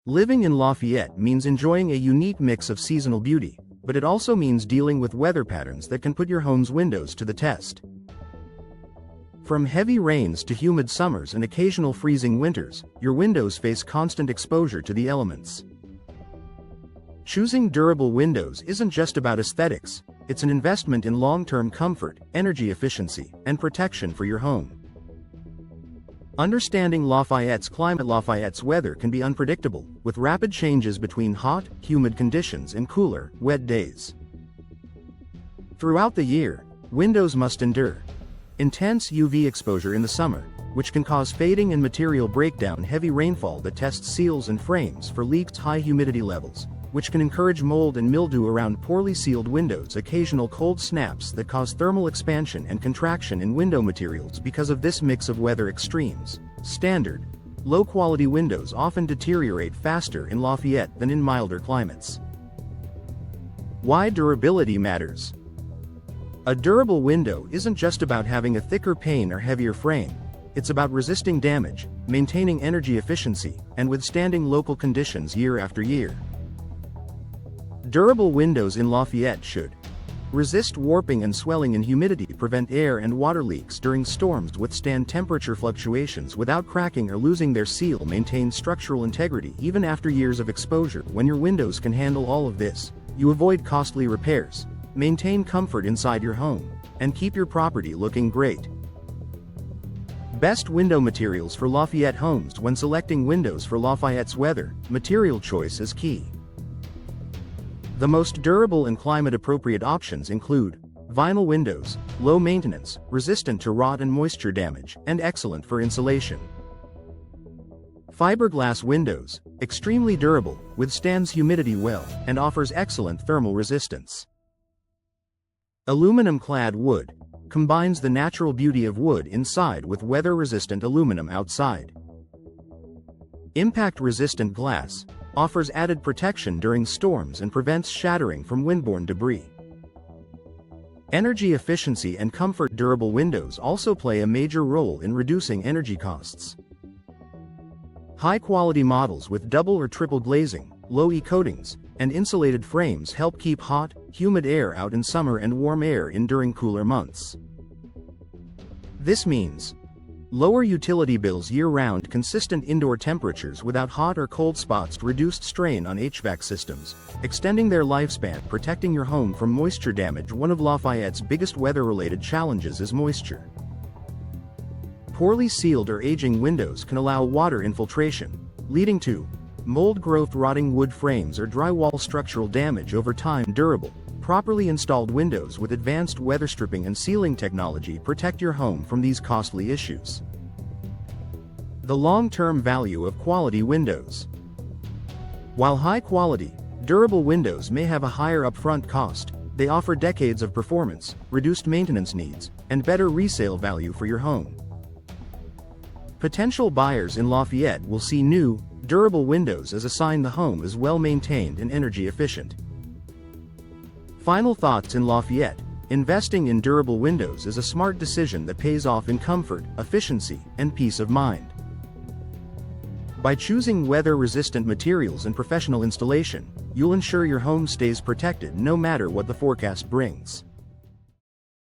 Living in Lafayette means enjoying a unique mix of seasonal beauty, but it also means dealing with weather patterns that can put your home's windows to the test. From heavy rains to humid summers and occasional freezing winters, your windows face constant exposure to the elements. Choosing durable windows isn't just about aesthetics, it's an investment in long-term comfort, energy efficiency, and protection for your home. Understanding Lafayette's climate. Lafayette's weather can be unpredictable, with rapid changes between hot, humid conditions and cooler, wet days. Throughout the year, windows must endure intense UV exposure in the summer, which can cause fading and material breakdown, heavy rainfall that tests seals and frames for leaks, high humidity levels, which can encourage mold and mildew around poorly sealed windows, occasional cold snaps that cause thermal expansion and contraction in window materials. Because of this mix of weather extremes, standard, low-quality windows often deteriorate faster in Lafayette than in milder climates. Why durability matters. A durable window isn't just about having a thicker pane or heavier frame, it's about resisting damage, maintaining energy efficiency, and withstanding local conditions year after year. Durable windows in Lafayette should resist warping and swelling in humidity, prevent air and water leaks during storms, withstand temperature fluctuations without cracking or losing their seal, maintain structural integrity even after years of exposure. When your windows can handle all of this, you avoid costly repairs, maintain comfort inside your home, and keep your property looking great. Best window materials for Lafayette homes. When selecting windows for Lafayette's weather, material choice is key. The most durable and climate-appropriate options include vinyl windows, low maintenance, resistant to rot and moisture damage, and excellent for insulation. Fiberglass windows, extremely durable, withstands humidity well, and offers excellent thermal resistance. Aluminum-clad wood combines the natural beauty of wood inside with weather-resistant aluminum outside. Impact-resistant glass offers added protection during storms and prevents shattering from windborne debris. Energy efficiency and comfort. Durable windows also play a major role in reducing energy costs. High-quality models with double or triple glazing, low E coatings, and insulated frames help keep hot, humid air out in summer and warm air in during cooler months. This means lower utility bills year-round, consistent indoor temperatures without hot or cold spots, reduced strain on HVAC systems, extending their lifespan, protecting your home from moisture damage. One of Lafayette's biggest weather-related challenges is moisture. Poorly sealed or aging windows can allow water infiltration, leading to mold growth, rotting wood frames, or drywall structural damage over time. Durable, properly installed windows with advanced weather stripping and sealing technology protect your home from these costly issues. The long-term value of quality windows. While high-quality, durable windows may have a higher upfront cost, they offer decades of performance, reduced maintenance needs, and better resale value for your home. Potential buyers in Lafayette will see new, durable windows as a sign the home is well-maintained and energy efficient. Final thoughts. In Lafayette, investing in durable windows is a smart decision that pays off in comfort, efficiency, and peace of mind. By choosing weather-resistant materials and professional installation, you'll ensure your home stays protected no matter what the forecast brings.